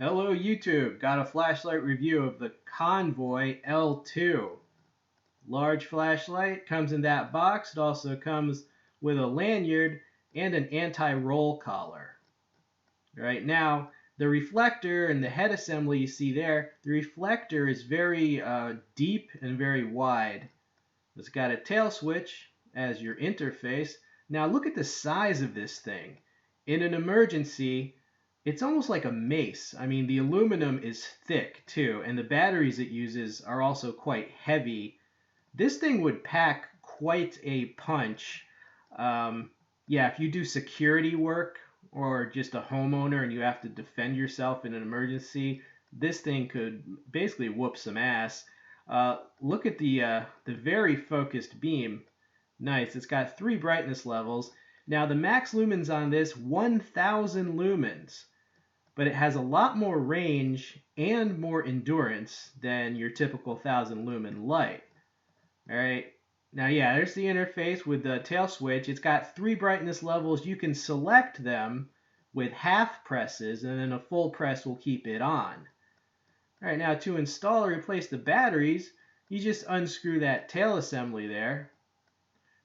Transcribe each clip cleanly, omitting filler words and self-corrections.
Hello YouTube, got a flashlight review of the Convoy L2. Large flashlight, comes in that box. It also comes with a lanyard and an anti-roll collar. Right now, the reflector and the head assembly you see there, the reflector is very deep and very wide. It's got a tail switch as your interface. Now look at the size of this thing. In an emergency, it's almost like a mace. I mean, the aluminum is thick too, and the batteries it uses are also quite heavy. This thing would pack quite a punch. Yeah, if you do security work or just a homeowner and you have to defend yourself in an emergency, this thing could basically whoop some ass. Look at the very focused beam. Nice. It's got 3 brightness levels. Now the max lumens on this 1,000 lumens, but it has a lot more range and more endurance than your typical 1,000 lumen light. All right. Now, yeah, there's the interface with the tail switch. It's got 3 brightness levels. You can select them with half presses, and then a full press will keep it on. All right, now to install or replace the batteries, you just unscrew that tail assembly there.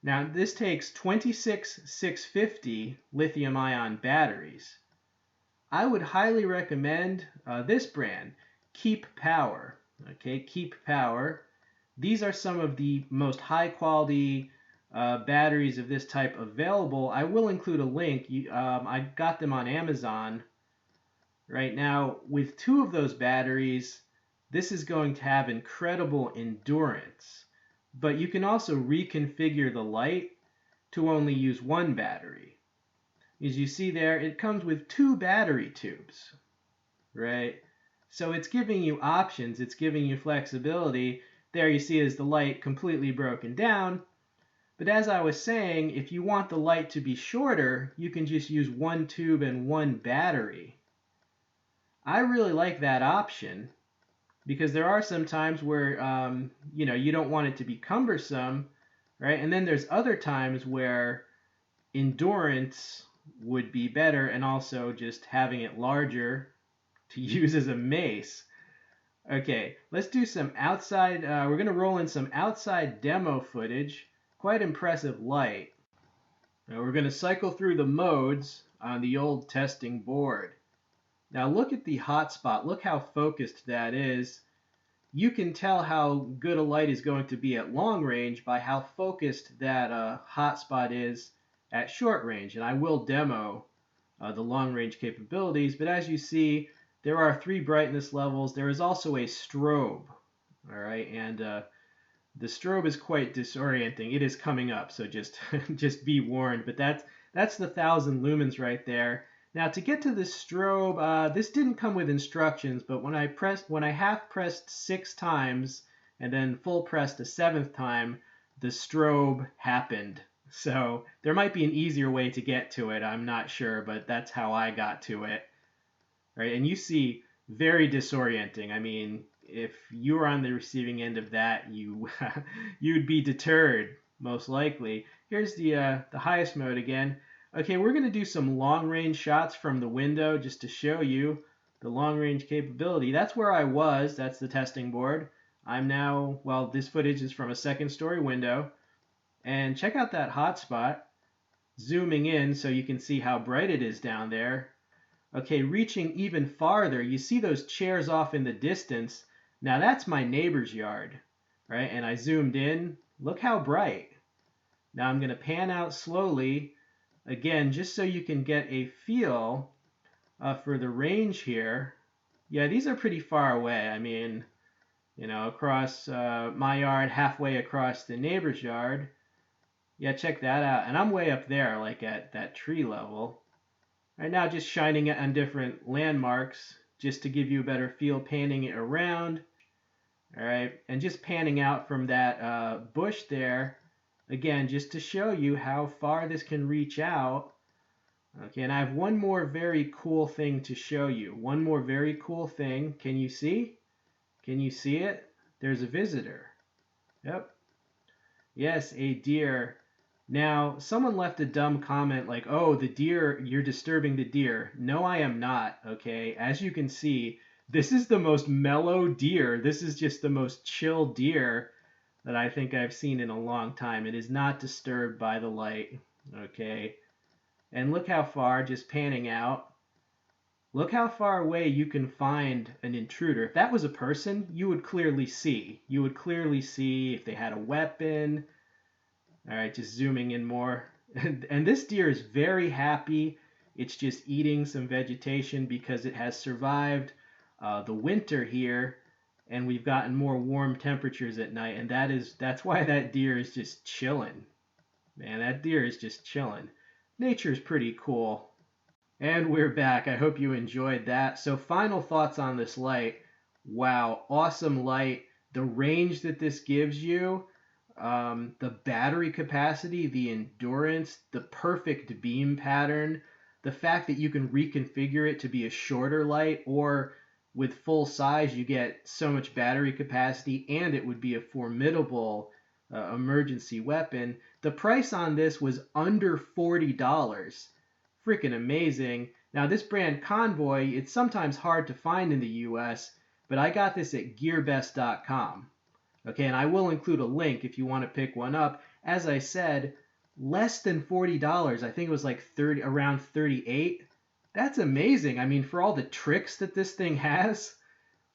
Now, this takes 26650 lithium-ion batteries. I would highly recommend this brand, Keep Power. Okay, Keep Power. These are some of the most high quality batteries of this type available. I will include a link. I got them on Amazon. Right now, with 2 of those batteries, this is going to have incredible endurance. But you can also reconfigure the light to only use 1 battery. As you see there, it comes with 2 battery tubes, right? So it's giving you options, it's giving you flexibility. There you see is the light completely broken down. But as I was saying, if you want the light to be shorter, you can just use 1 tube and 1 battery. I really like that option because there are some times where you don't want it to be cumbersome, right? And then there's other times where endurance would be better, and also just having it larger to use as a mace. Okay, let's do some outside, we're going to roll in some outside demo footage. Quite impressive light. Now we're going to cycle through the modes on the old testing board. Now look at the hotspot. Look how focused that is. You can tell how good a light is going to be at long range by how focused that hotspot is at short range. And I will demo the long range capabilities, but as you see, there are 3 brightness levels. There is also a strobe, all right, and the strobe is quite disorienting. It is coming up, so just just be warned. But that's the 1,000 lumens right there. Now to get to the strobe, this didn't come with instructions, but when I half pressed 6 times and then full pressed a 7th time, the strobe happened. So there might be an easier way to get to it. I'm not sure, but that's how I got to it. Right? And you see, very disorienting. I mean, if you were on the receiving end of that, you'd be deterred most likely. Here's the highest mode again. Okay, we're going to do some long range shots from the window just to show you the long range capability. That's where I was. That's the testing board. I'm now, well, this footage is from a 2nd story window. And check out that hotspot. Zooming in so you can see how bright it is down there. Okay, reaching even farther, you see those chairs off in the distance. Now that's my neighbor's yard, right? And I zoomed in. Look how bright. Now I'm going to pan out slowly, again, just so you can get a feel for the range here. Yeah, these are pretty far away. I mean, across my yard, halfway across the neighbor's yard. Yeah, check that out. And I'm way up there, like at that tree level. Right now, just shining it on different landmarks, just to give you a better feel, panning it around. All right, and just panning out from that bush there, again, just to show you how far this can reach out. Okay, and I have one more very cool thing to show you. One more very cool thing. Can you see? Can you see it? There's a visitor. Yep. Yes, a deer. Now, someone left a dumb comment like, oh, the deer, you're disturbing the deer. No, I am not, okay? As you can see, this is the most mellow deer. This is just the most chill deer that I think I've seen in a long time. It is not disturbed by the light, okay? And look how far, just panning out. Look how far away you can find an intruder. If that was a person, you would clearly see. You would clearly see if they had a weapon. All right, just zooming in more. And this deer is very happy. It's just eating some vegetation because it has survived the winter here, and we've gotten more warm temperatures at night, and that's why that deer is just chilling. Man, that deer is just chilling. Nature's pretty cool. And we're back. I hope you enjoyed that. So, final thoughts on this light. Wow, awesome light. The range that this gives you, the battery capacity, the endurance, the perfect beam pattern, the fact that you can reconfigure it to be a shorter light, or with full size, you get so much battery capacity and it would be a formidable emergency weapon. The price on this was under $40. Freaking amazing. Now, this brand Convoy, it's sometimes hard to find in the US, but I got this at gearbest.com. Okay, and I will include a link if you want to pick one up. As I said, less than $40. I think it was like 30, around 38. That's amazing. I mean, for all the tricks that this thing has,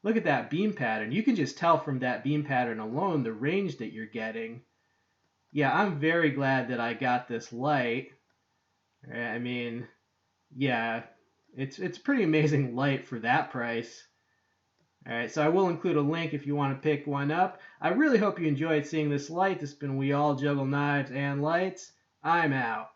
look at that beam pattern. You can just tell from that beam pattern alone the range that you're getting. Yeah, I'm very glad that I got this light. I mean, yeah, it's pretty amazing light for that price. All right, so I will include a link if you want to pick one up. I really hope you enjoyed seeing this light. This has been We All Juggle Knives and Lights. I'm out.